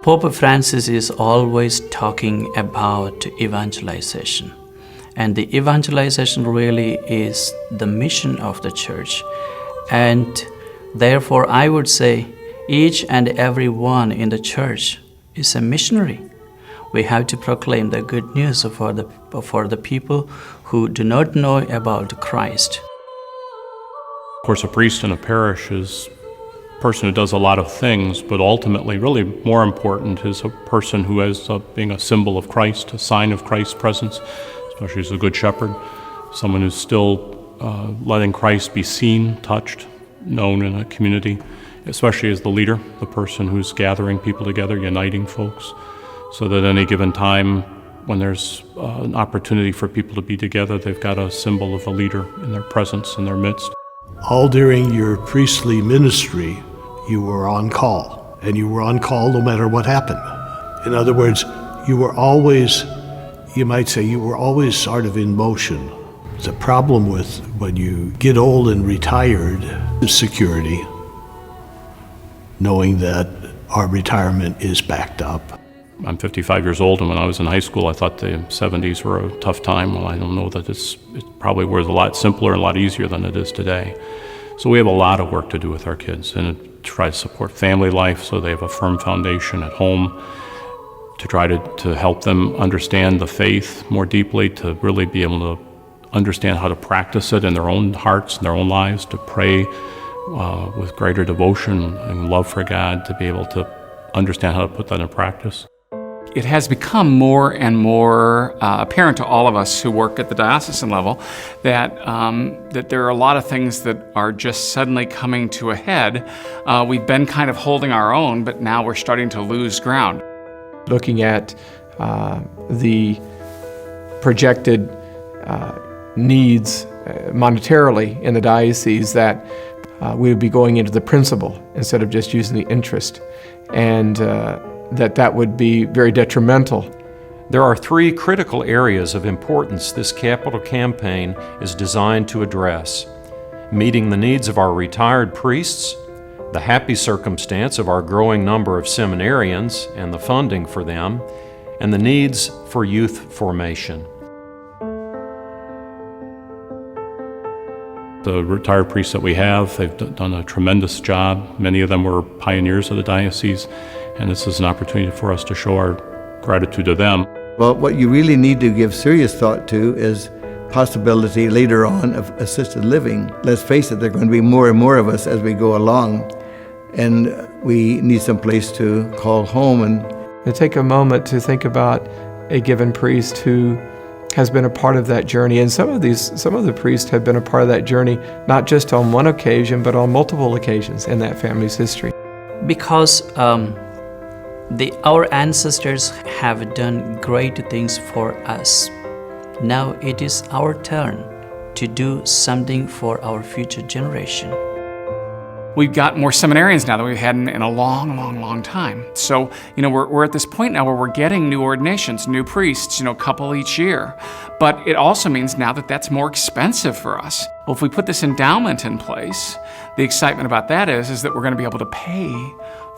Pope Francis is always talking about evangelization. And the evangelization really is the mission of the church. And therefore, I would say each and every one in the church is a missionary. We have to proclaim the good news for the people who do not know about Christ. Of course, a priest in a parish is a person who does a lot of things, but ultimately, really more important is a person who is being a symbol of Christ, a sign of Christ's presence, especially as a good shepherd, someone who's still letting Christ be seen, touched, known in a community, especially as the leader, the person who's gathering people together, uniting folks, so that at any given time, when there's an opportunity for people to be together, they've got a symbol of a leader in their presence, in their midst. All during your priestly ministry, you were on call, and you were on call no matter what happened. In other words, you were always, you might say, you were always sort of in motion. The problem with when you get old and retired is security, knowing that our retirement is backed up. I'm 55 years old, and when I was in high school, I thought the 70s were a tough time. Well, I don't know that it probably was a lot simpler and a lot easier than it is today. So we have a lot of work to do with our kids, and to try to support family life so they have a firm foundation at home, to try to help them understand the faith more deeply, to really be able to understand how to practice it in their own hearts and their own lives, to pray with greater devotion and love for God, to be able to understand how to put that in practice. It has become more and more apparent to all of us who work at the diocesan level that there are a lot of things that are just suddenly coming to a head. We've been kind of holding our own, but now we're starting to lose ground. Looking at the projected needs monetarily in the diocese, that we would be going into the principal instead of just using the interest, and that would be very detrimental. There are three critical areas of importance this capital campaign is designed to address: meeting the needs of our retired priests, the happy circumstance of our growing number of seminarians and the funding for them, and the needs for youth formation. The retired priests that we have, they've done a tremendous job. Many of them were pioneers of the diocese, and this is an opportunity for us to show our gratitude to them. Well, what you really need to give serious thought to is possibility later on of assisted living. Let's face it, there are going to be more and more of us as we go along, and we need some place to call home. And take a moment to think about a given priest who has been a part of that journey. And some of the priests have been a part of that journey, not just on one occasion, but on multiple occasions in that family's history. Because our ancestors have done great things for us. Now it is our turn to do something for our future generation. We've got more seminarians now than we've had in a long time. So, we're at this point now where we're getting new ordinations, new priests, a couple each year. But it also means now that that's more expensive for us. Well, if we put this endowment in place, the excitement about that is that we're going to be able to pay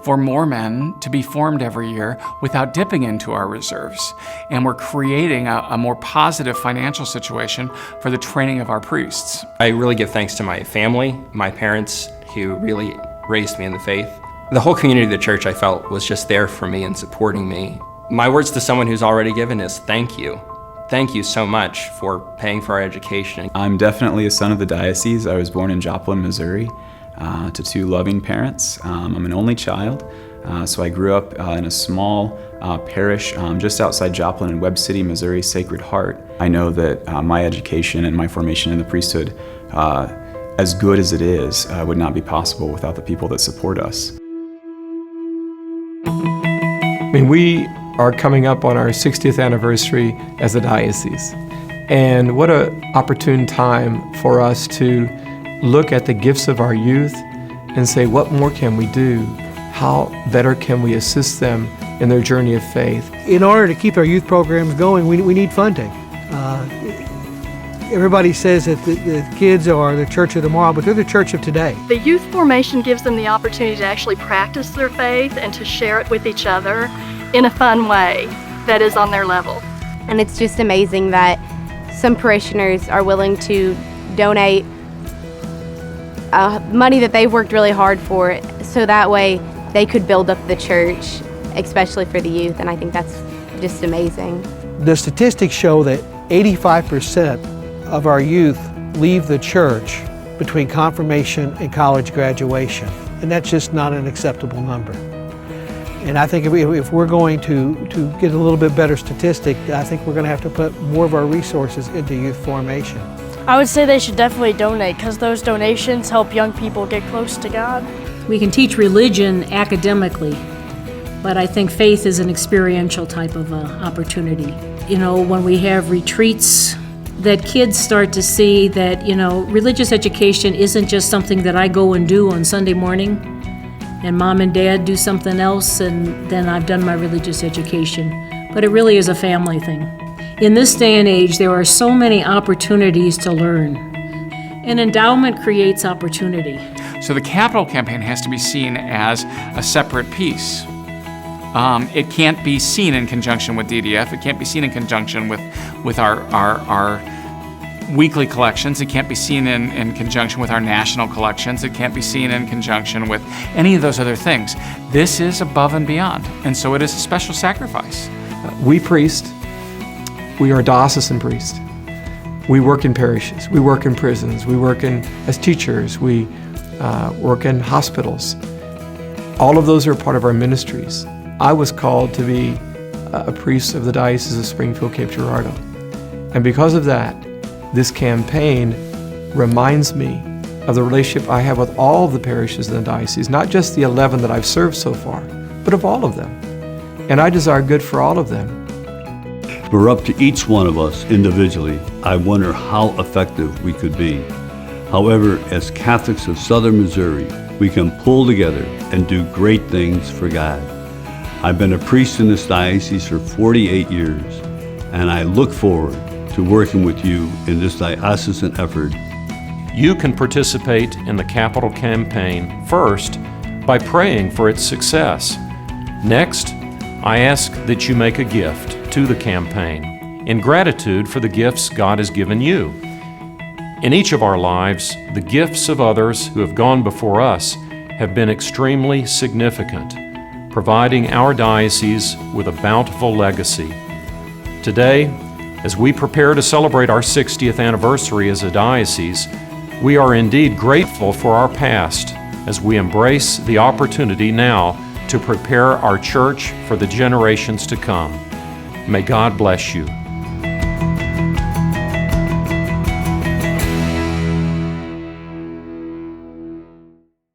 for more men to be formed every year without dipping into our reserves. And we're creating a more positive financial situation for the training of our priests. I really give thanks to my family, my parents, who really raised me in the faith. The whole community of the church, I felt, was just there for me and supporting me. My words to someone who's already given is thank you. Thank you so much for paying for our education. I'm definitely a son of the diocese. I was born in Joplin, Missouri, to two loving parents. I'm an only child, so I grew up in a small parish just outside Joplin in Webb City, Missouri, Sacred Heart. I know that my education and my formation in the priesthood, as good as it is, would not be possible without the people that support us. We are coming up on our 60th anniversary as a diocese. And what an opportune time for us to look at the gifts of our youth and say, what more can we do? How better can we assist them in their journey of faith? In order to keep our youth programs going, we need funding. Everybody says that the kids are the church of tomorrow, but they're the church of today. The youth formation gives them the opportunity to actually practice their faith and to share it with each other in a fun way that is on their level. And it's just amazing that some parishioners are willing to donate money that they've worked really hard for, so that way they could build up the church, especially for the youth, and I think that's just amazing. The statistics show that 85% of our youth leave the church between confirmation and college graduation, and that's just not an acceptable number. And I think if we're going to get a little bit better statistic, I think we're going to have to put more of our resources into youth formation. I would say they should definitely donate, because those donations help young people get close to God. We can teach religion academically, but I think faith is an experiential type of opportunity. You know, when we have retreats, that kids start to see that, you know, religious education isn't just something that I go and do on Sunday morning, and mom and dad do something else, and then I've done my religious education. But it really is a family thing. In this day and age, there are so many opportunities to learn. An endowment creates opportunity. So the capital campaign has to be seen as a separate piece. It can't be seen in conjunction with DDF. It can't be seen in conjunction with our weekly collections. It can't be seen in conjunction with our national collections. It can't be seen in conjunction with any of those other things. This is above and beyond, and so it is a special sacrifice. We priests, we are diocesan priests. We work in parishes, we work in prisons, we work as teachers, we work in hospitals. All of those are part of our ministries. I was called to be a priest of the Diocese of Springfield, Cape Girardeau. And because of that, this campaign reminds me of the relationship I have with all of the parishes in the diocese, not just the 11 that I've served so far, but of all of them. And I desire good for all of them. We're up to each one of us individually. I wonder how effective we could be. However, as Catholics of Southern Missouri, we can pull together and do great things for God. I've been a priest in this diocese for 48 years, and I look forward to working with you in this diocesan effort. You can participate in the capital campaign first by praying for its success. Next, I ask that you make a gift to the campaign in gratitude for the gifts God has given you. In each of our lives, the gifts of others who have gone before us have been extremely significant, providing our diocese with a bountiful legacy. Today, as we prepare to celebrate our 60th anniversary as a diocese, we are indeed grateful for our past as we embrace the opportunity now to prepare our church for the generations to come. May God bless you.